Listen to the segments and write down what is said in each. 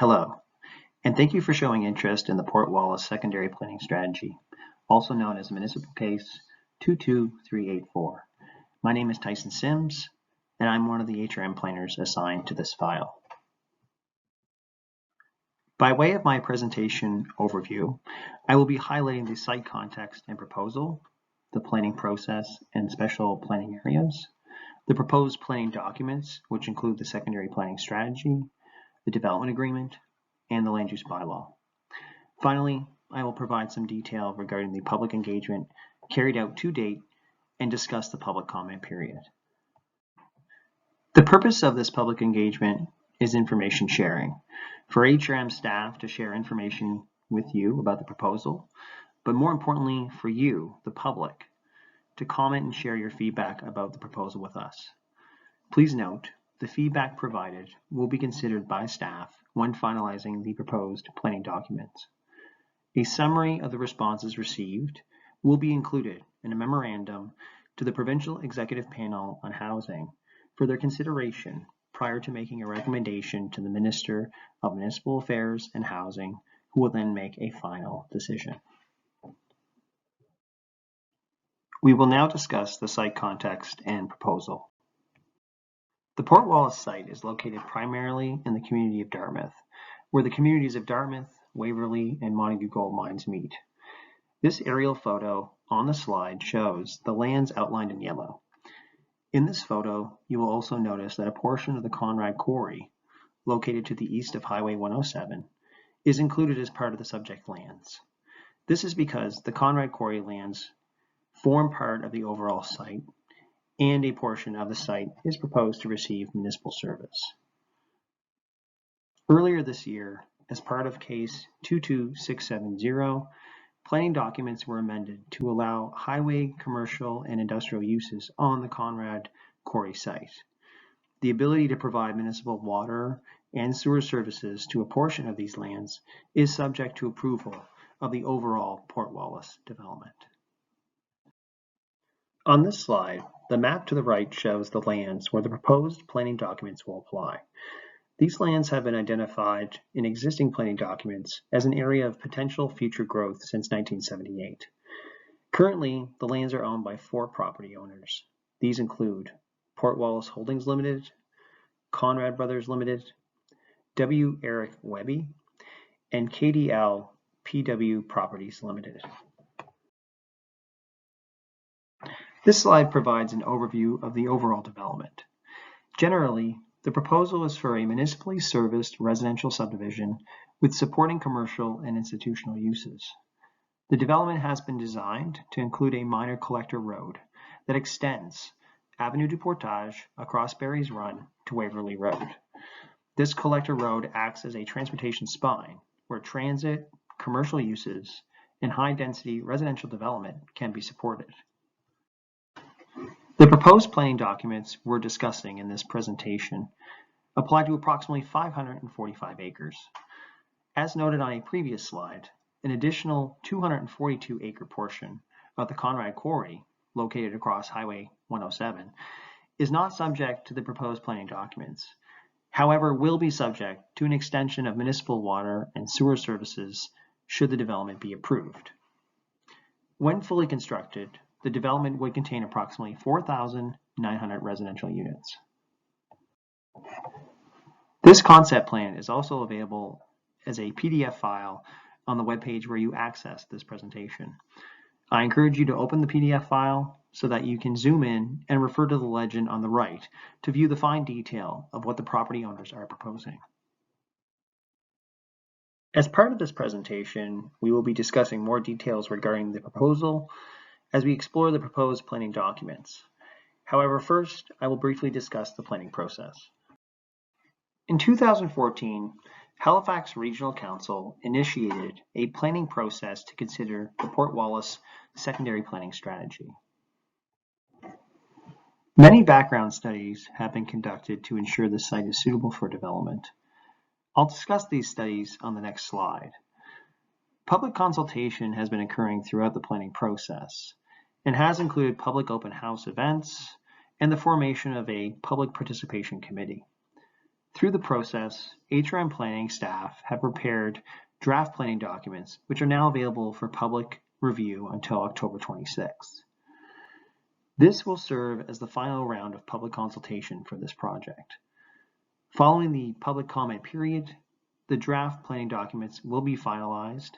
Hello, and thank you for showing interest in the Port Wallace Secondary Planning Strategy, also known as Municipal Case 22384. My name is Tyson Sims, and I'm one of the HRM planners assigned to this file. By way of my presentation overview, I will be highlighting the site context and proposal, the planning process and special planning areas, the proposed planning documents, which include the secondary planning strategy, the development agreement, and the land use bylaw. Finally, I will provide some detail regarding the public engagement carried out to date and discuss the public comment period. The purpose of this public engagement is information sharing, for HRM staff to share information with you about the proposal, but more importantly for you, the public, to comment and share your feedback about the proposal with us. Please note, the feedback provided will be considered by staff when finalizing the proposed planning documents. A summary of the responses received will be included in a memorandum to the Provincial Executive Panel on Housing for their consideration prior to making a recommendation to the Minister of Municipal Affairs and Housing, who will then make a final decision. We will now discuss the site context and proposal. The Port Wallace site is located primarily in the community of Dartmouth, where the communities of Dartmouth, Waverley, and Montague Gold Mines meet. This aerial photo on the slide shows the lands outlined in yellow. In this photo, you will also notice that a portion of the Conrad Quarry, located to the east of Highway 107, is included as part of the subject lands. This is because the Conrad Quarry lands form part of the overall site, and a portion of the site is proposed to receive municipal service. Earlier this year, as part of Case 22670, planning documents were amended to allow highway, commercial, and industrial uses on the Conrad Quarry site. The ability to provide municipal water and sewer services to a portion of these lands is subject to approval of the overall Port Wallace development. On this slide, the map to the right shows the lands where the proposed planning documents will apply. These lands have been identified in existing planning documents as an area of potential future growth since 1978. Currently, the lands are owned by 4 property owners. These include Port Wallace Holdings Limited, Conrad Brothers Limited, W. Eric Webby, and KDL PW Properties Limited. This slide provides an overview of the overall development. Generally, the proposal is for a municipally serviced residential subdivision with supporting commercial and institutional uses. The development has been designed to include a minor collector road that extends Avenue du Portage across Barry's Run to Waverley Road. This collector road acts as a transportation spine where transit, commercial uses, and high-density residential development can be supported. The proposed planning documents we're discussing in this presentation apply to approximately 545 acres. As noted on a previous slide, an additional 242-acre portion of the Conrad Quarry, located across Highway 107, is not subject to the proposed planning documents. However, will be subject to an extension of municipal water and sewer services should the development be approved. When fully constructed, the development would contain approximately 4,900 residential units. This concept plan is also available as a PDF file on the webpage where you access this presentation. I encourage you to open the PDF file so that you can zoom in and refer to the legend on the right to view the fine detail of what the property owners are proposing. As part of this presentation, we will be discussing more details regarding the proposal as we explore the proposed planning documents. However, first, I will briefly discuss the planning process. In 2014, Halifax Regional Council initiated a planning process to consider the Port Wallace secondary planning strategy. Many background studies have been conducted to ensure the site is suitable for development. I'll discuss these studies on the next slide. Public consultation has been occurring throughout the planning process and has included public open house events and the formation of a public participation committee. Through the process, HRM planning staff have prepared draft planning documents, which are now available for public review until October 26th. This will serve as the final round of public consultation for this project. Following the public comment period, the draft planning documents will be finalized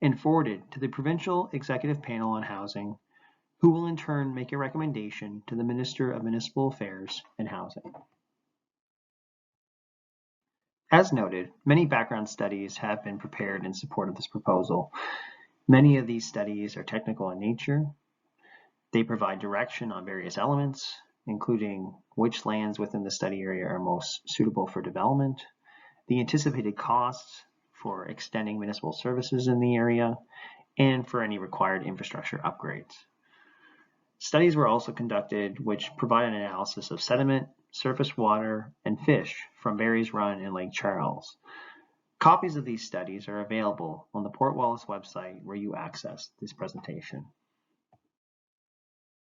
and forwarded to the Provincial Executive Panel on Housing, who will in turn make a recommendation to the Minister of Municipal Affairs and Housing. As noted, many background studies have been prepared in support of this proposal. Many of these studies are technical in nature. They provide direction on various elements, including which lands within the study area are most suitable for development, the anticipated costs for extending municipal services in the area, and for any required infrastructure upgrades. Studies were also conducted which provide an analysis of sediment, surface water, and fish from berries run in Lake Charles. Copies of these studies are available on the Port Wallace website where you access this presentation.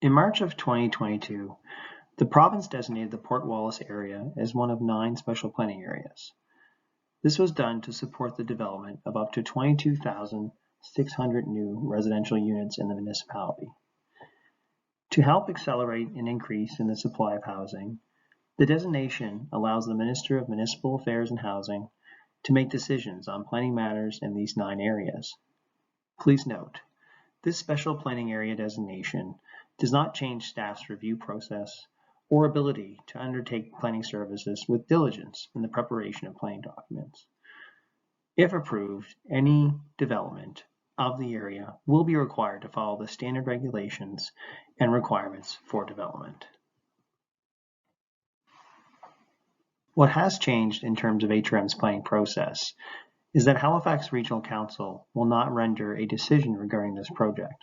In March of 2022, the province designated the Port Wallace area as one of 9 special planning areas. This was done to support the development of up to 22,600 new residential units in the municipality. To help accelerate an increase in the supply of housing, the designation allows the Minister of Municipal Affairs and Housing to make decisions on planning matters in these 9 areas. Please note, this special planning area designation does not change staff's review process or ability to undertake planning services with diligence in the preparation of planning documents. If approved, any development of the area will be required to follow the standard regulations and requirements for development. What has changed in terms of HRM's planning process is that Halifax Regional Council will not render a decision regarding this project.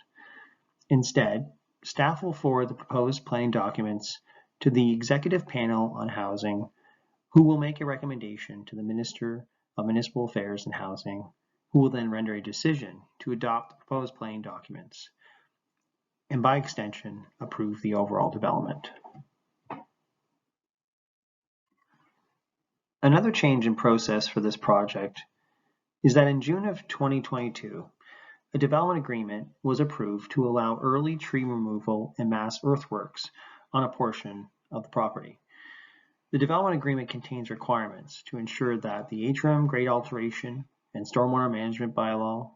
Instead, staff will forward the proposed planning documents to the Executive Panel on Housing, who will make a recommendation to the Minister of Municipal Affairs and Housing, who will then render a decision to adopt the proposed planning documents, and by extension, approve the overall development. Another change in process for this project is that in June of 2022, a development agreement was approved to allow early tree removal and mass earthworks on a portion of the property. The development agreement contains requirements to ensure that the HRM grade alteration and stormwater management bylaw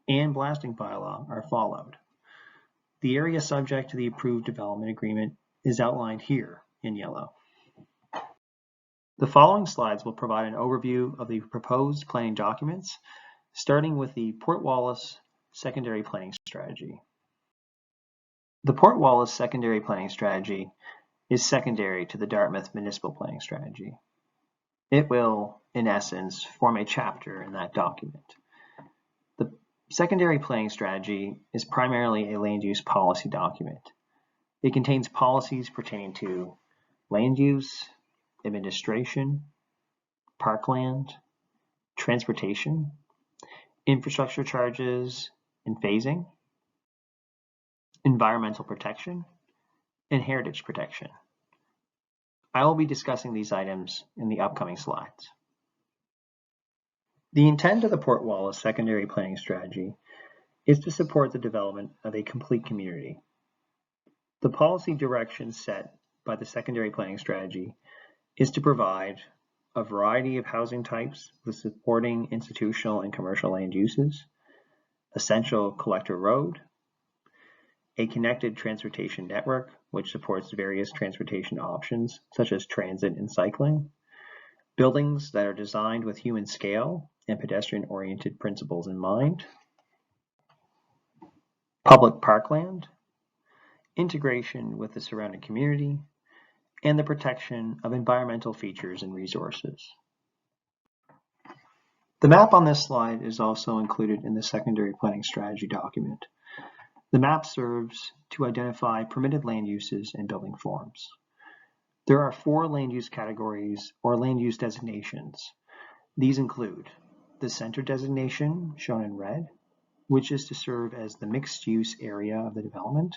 and blasting bylaw are followed. The area subject to the approved development agreement is outlined here in yellow. The following slides will provide an overview of the proposed planning documents, starting with the Port Wallace Secondary Planning Strategy. The Port Wallace Secondary Planning Strategy is secondary to the Dartmouth Municipal Planning Strategy. It will, in essence, form a chapter in that document. The Secondary Planning Strategy is primarily a land use policy document. It contains policies pertaining to land use, administration, parkland, transportation, infrastructure charges and phasing, environmental protection, and heritage protection. I will be discussing these items in the upcoming slides. The intent of the Port Wallace Secondary Planning Strategy is to support the development of a complete community. The policy direction set by the Secondary Planning Strategy is to provide a variety of housing types with supporting institutional and commercial land uses, essential collector road, a connected transportation network which supports various transportation options such as transit and cycling, buildings that are designed with human scale and pedestrian-oriented principles in mind, public parkland, integration with the surrounding community, and the protection of environmental features and resources. The map on this slide is also included in the Secondary Planning Strategy document. The map serves to identify permitted land uses and building forms. There are 4 land use categories or land use designations. These include the center designation, shown in red, which is to serve as the mixed use area of the development,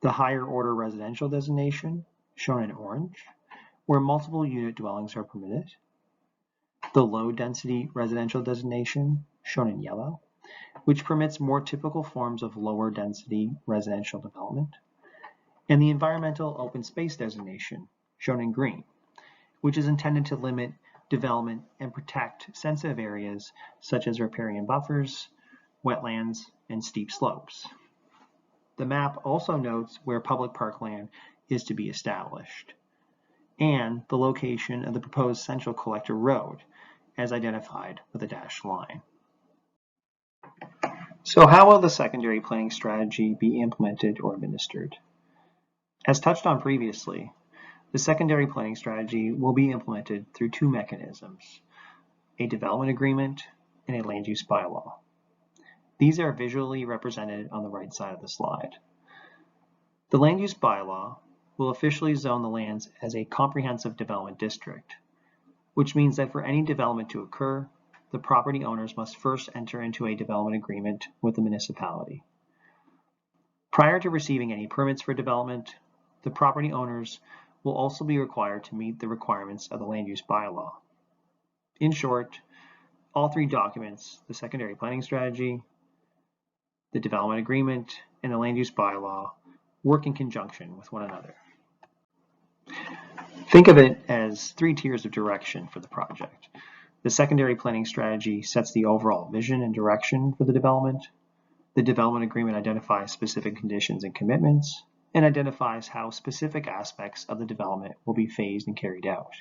the higher order residential designation, shown in orange, where multiple unit dwellings are permitted, the low density residential designation, shown in yellow, which permits more typical forms of lower density residential development, and the environmental open space designation, shown in green, which is intended to limit development and protect sensitive areas such as riparian buffers, wetlands, and steep slopes. The map also notes where public parkland is to be established, and the location of the proposed central collector road, as identified with a dashed line. So how will the secondary planning strategy be implemented or administered? As touched on previously, the secondary planning strategy will be implemented through two mechanisms, a development agreement and a land use bylaw. These are visually represented on the right side of the slide. The land use bylaw will officially zone the lands as a comprehensive development district, which means that for any development to occur, the property owners must first enter into a development agreement with the municipality. Prior to receiving any permits for development, the property owners will also be required to meet the requirements of the land use bylaw. In short, all three documents, the secondary planning strategy, the development agreement, and the land use bylaw, work in conjunction with one another. Think of it as three tiers of direction for the project. The secondary planning strategy sets the overall vision and direction for the development. The development agreement identifies specific conditions and commitments, and identifies how specific aspects of the development will be phased and carried out.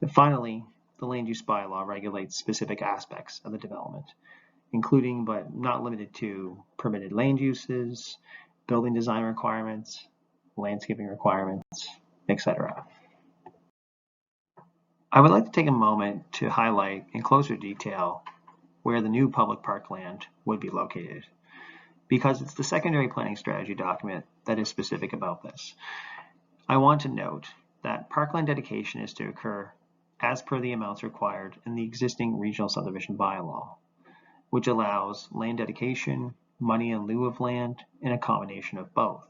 And finally, the land use bylaw regulates specific aspects of the development, including but not limited to permitted land uses, building design requirements, landscaping requirements, etc. I would like to take a moment to highlight in closer detail where the new public parkland would be located, because it's the secondary planning strategy document that is specific about this. I want to note that parkland dedication is to occur as per the amounts required in the existing regional subdivision bylaw, which allows land dedication, money in lieu of land, and a combination of both.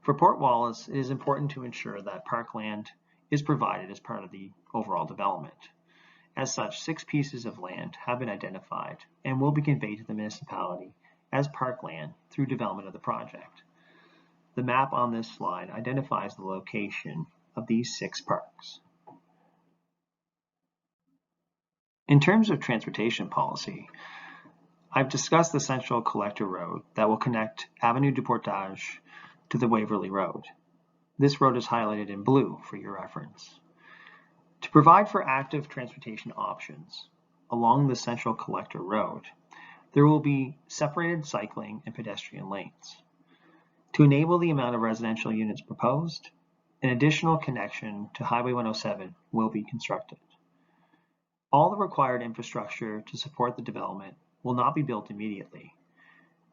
For Port Wallace, it is important to ensure that parkland is provided as part of the overall development. As such, 6 pieces of land have been identified and will be conveyed to the municipality as parkland through development of the project. The map on this slide identifies the location of these 6 parks. In terms of transportation policy, I've discussed the central collector road that will connect Avenue du Portage to the Waverley Road. This road is highlighted in blue for your reference. To provide for active transportation options along the central collector road, there will be separated cycling and pedestrian lanes. To enable the amount of residential units proposed, an additional connection to Highway 107 will be constructed. All the required infrastructure to support the development will not be built immediately,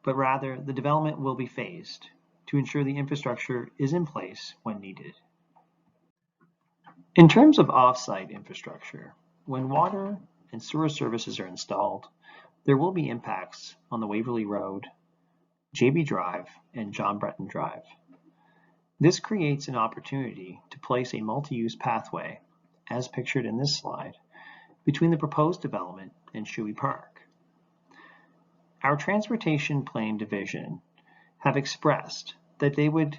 but rather the development will be phased to ensure the infrastructure is in place when needed. In terms of off-site infrastructure, when water and sewer services are installed, there will be impacts on the Waverley Road, JB Drive, and John Breton Drive. This creates an opportunity to place a multi-use pathway, as pictured in this slide, between the proposed development and Shuey Park. Our Transportation Plan Division have expressed that they would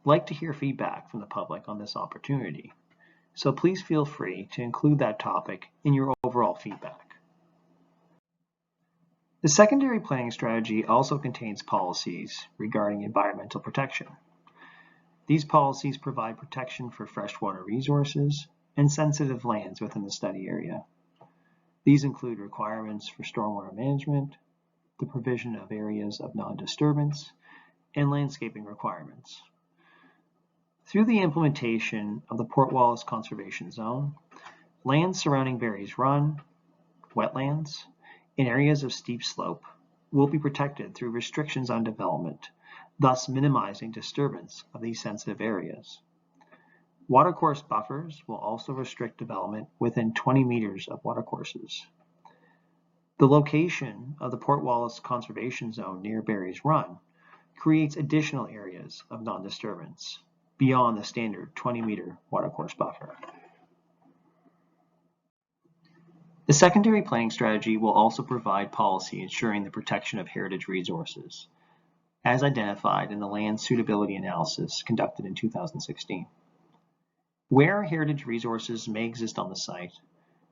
like to hear feedback from the public on this opportunity, so please feel free to include that topic in your overall feedback. The secondary planning strategy also contains policies regarding environmental protection. These policies provide protection for freshwater resources and sensitive lands within the study area. These include requirements for stormwater management, the provision of areas of non-disturbance, and landscaping requirements. Through the implementation of the Port Wallace Conservation Zone, lands surrounding Barry's Run, wetlands, and areas of steep slope will be protected through restrictions on development, thus minimizing disturbance of these sensitive areas. Watercourse buffers will also restrict development within 20 meters of watercourses. The location of the Port Wallace Conservation Zone near Barry's Run creates additional areas of non-disturbance. beyond the standard 20-meter watercourse buffer. The secondary planning strategy will also provide policy ensuring the protection of heritage resources, as identified in the land suitability analysis conducted in 2016. Where heritage resources may exist on the site,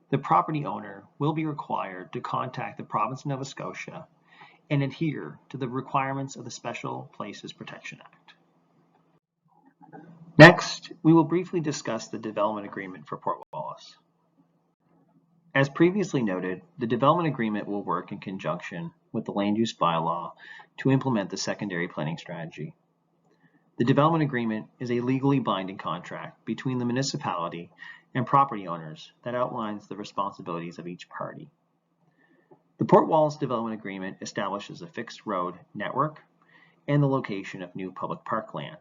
the property owner will be required to contact the Province of Nova Scotia and adhere to the requirements of the Special Places Protection Act. Next, we will briefly discuss the development agreement for Port Wallace. As previously noted, the development agreement will work in conjunction with the land use bylaw to implement the secondary planning strategy. The development agreement is a legally binding contract between the municipality and property owners that outlines the responsibilities of each party. The Port Wallace Development Agreement establishes a fixed road network and the location of new public park land.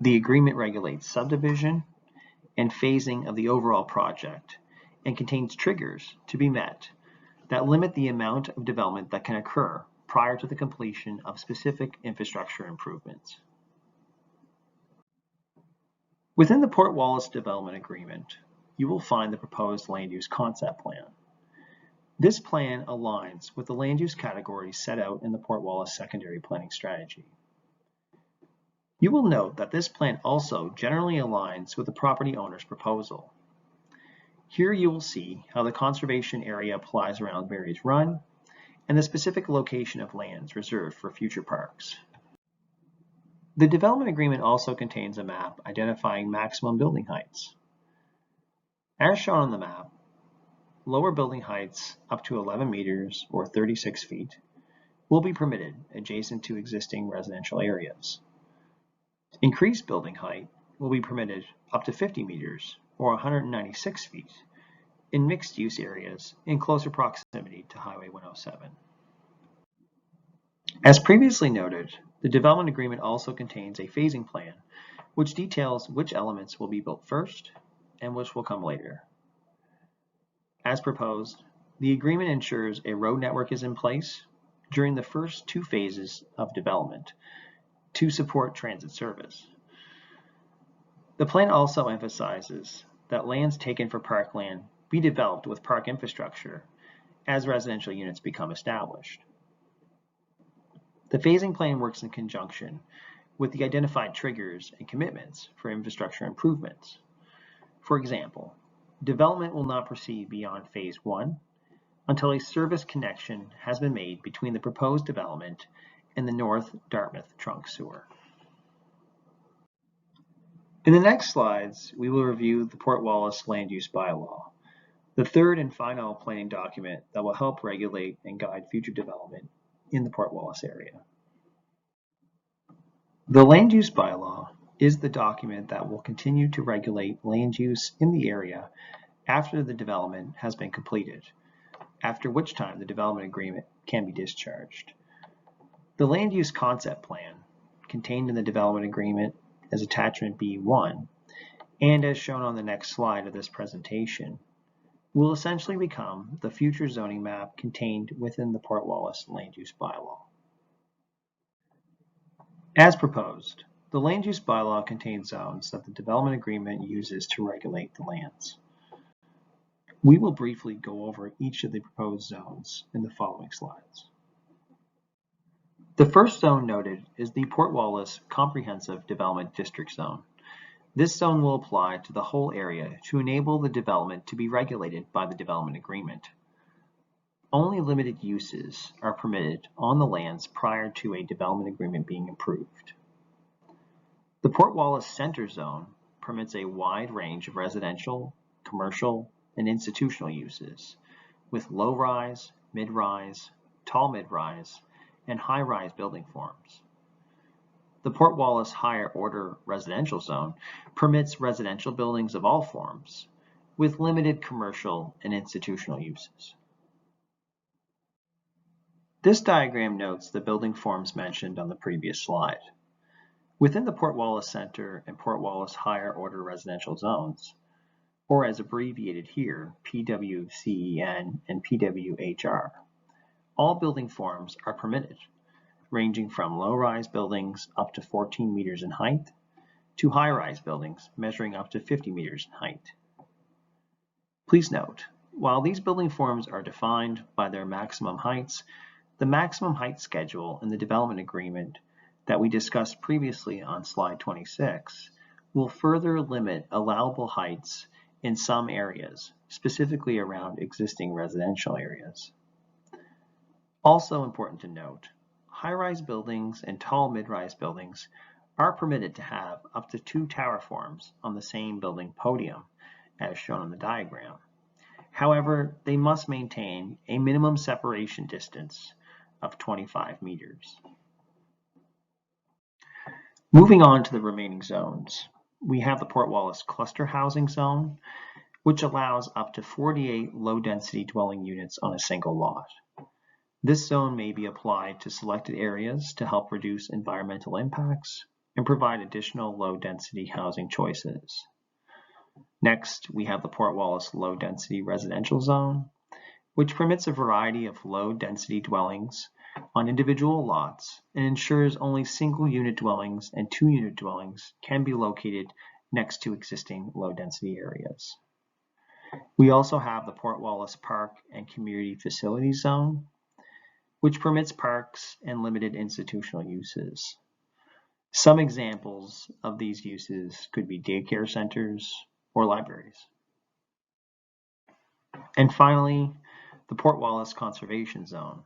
The agreement regulates subdivision and phasing of the overall project and contains triggers to be met that limit the amount of development that can occur prior to the completion of specific infrastructure improvements. Within the Port Wallace Development Agreement, you will find the proposed land use concept plan. This plan aligns with the land use categories set out in the Port Wallace Secondary Planning Strategy. You will note that this plan also generally aligns with the property owner's proposal. Here you will see how the conservation area applies around Barry's Run and the specific location of lands reserved for future parks. The development agreement also contains a map identifying maximum building heights. As shown on the map, lower building heights up to 11 meters or 36 feet will be permitted adjacent to existing residential areas. Increased building height will be permitted up to 50 meters or 196 feet in mixed-use areas in closer proximity to Highway 107. As previously noted, the development agreement also contains a phasing plan which details which elements will be built first and which will come later. As proposed, the agreement ensures a road network is in place during the first two phases of development to support transit service. The plan also emphasizes that lands taken for parkland be developed with park infrastructure as residential units become established. The phasing plan works in conjunction with the identified triggers and commitments for infrastructure improvements. For example, development will not proceed beyond phase 1 until a service connection has been made between the proposed development and the North Dartmouth trunk sewer. In the next slides, we will review the Port Wallace Land Use Bylaw, the third and final planning document that will help regulate and guide future development in the Port Wallace area. The Land Use Bylaw is the document that will continue to regulate land use in the area after the development has been completed, after which time the development agreement can be discharged. The Land Use Concept Plan, contained in the development agreement as attachment B1, and as shown on the next slide of this presentation, will essentially become the future zoning map contained within the Port Wallace Land Use Bylaw. As proposed, the Land Use Bylaw contains zones that the development agreement uses to regulate the lands. We will briefly go over each of the proposed zones in the following slides. The first zone noted is the Port Wallace Comprehensive Development District Zone. This zone will apply to the whole area to enable the development to be regulated by the development agreement. Only limited uses are permitted on the lands prior to a development agreement being approved. The Port Wallace Center Zone permits a wide range of residential, commercial, and institutional uses, with low-rise, mid-rise, tall mid-rise, and high-rise building forms. The Port Wallace Higher Order Residential Zone permits residential buildings of all forms, with limited commercial and institutional uses. This diagram notes the building forms mentioned on the previous slide. Within the Port Wallace Center and Port Wallace Higher Order Residential Zones, or as abbreviated here, PWCEN and PWHR, all building forms are permitted, ranging from low-rise buildings up to 14 meters in height to high-rise buildings measuring up to 50 meters in height. Please note, while these building forms are defined by their maximum heights, the maximum height schedule in the development agreement that we discussed previously on slide 26 will further limit allowable heights in some areas, specifically around existing residential areas. Also important to note, high-rise buildings and tall mid-rise buildings are permitted to have up to 2 tower forms on the same building podium, as shown on the diagram. However, they must maintain a minimum separation distance of 25 meters. Moving on to the remaining zones, we have the Port Wallace Cluster Housing Zone, which allows up to 48 low-density dwelling units on a single lot. This zone may be applied to selected areas to help reduce environmental impacts and provide additional low-density housing choices. Next, we have the Port Wallace Low-Density Residential Zone, which permits a variety of low-density dwellings on individual lots and ensures only single-unit dwellings and 2-unit dwellings can be located next to existing low-density areas. We also have the Port Wallace Park and Community Facilities Zone, which permits parks and limited institutional uses. Some examples of these uses could be daycare centers or libraries. And finally, the Port Wallace Conservation Zone,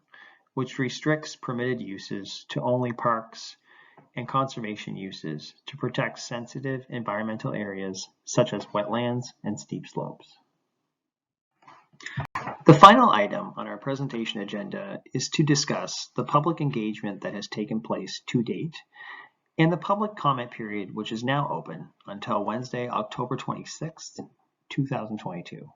which restricts permitted uses to only parks and conservation uses to protect sensitive environmental areas such as wetlands and steep slopes. The final item on our presentation agenda is to discuss the public engagement that has taken place to date and the public comment period, which is now open until Wednesday, October 26th, 2022.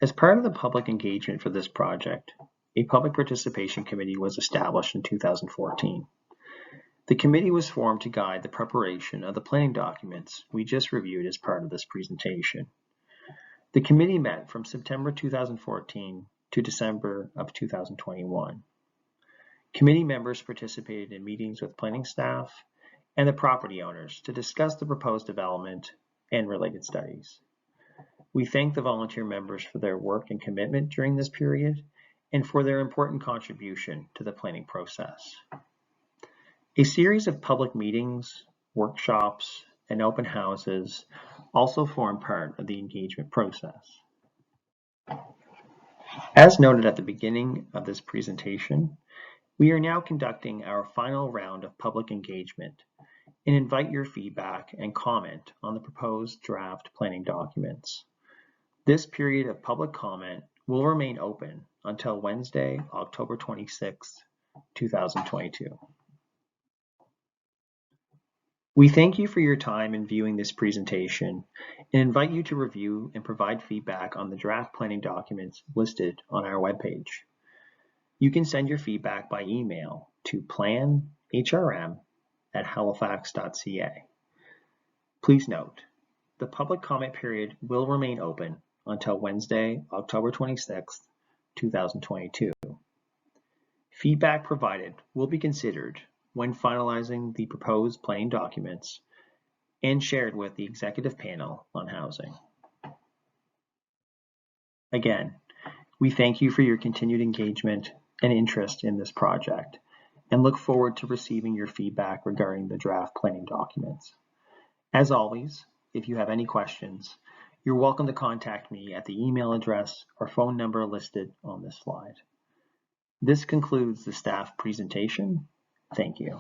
As part of the public engagement for this project, a public participation committee was established in 2014. The committee was formed to guide the preparation of the planning documents we just reviewed as part of this presentation. The committee met from September 2014 to December of 2021. Committee members participated in meetings with planning staff and the property owners to discuss the proposed development and related studies. We thank the volunteer members for their work and commitment during this period and for their important contribution to the planning process. A series of public meetings, workshops, and open houses also form part of the engagement process. As noted at the beginning of this presentation, we are now conducting our final round of public engagement and invite your feedback and comment on the proposed draft planning documents. This period of public comment will remain open until Wednesday, October 26th, 2022. We thank you for your time in viewing this presentation and invite you to review and provide feedback on the draft planning documents listed on our webpage. You can send your feedback by email to planhrm@halifax.ca. Please note, the public comment period will remain open until Wednesday, October 26th, 2022. Feedback provided will be considered when finalizing the proposed planning documents and shared with the Executive Panel on Housing. Again, we thank you for your continued engagement and interest in this project and look forward to receiving your feedback regarding the draft planning documents. As always, if you have any questions, you're welcome to contact me at the email address or phone number listed on this slide. This concludes the staff presentation. Thank you.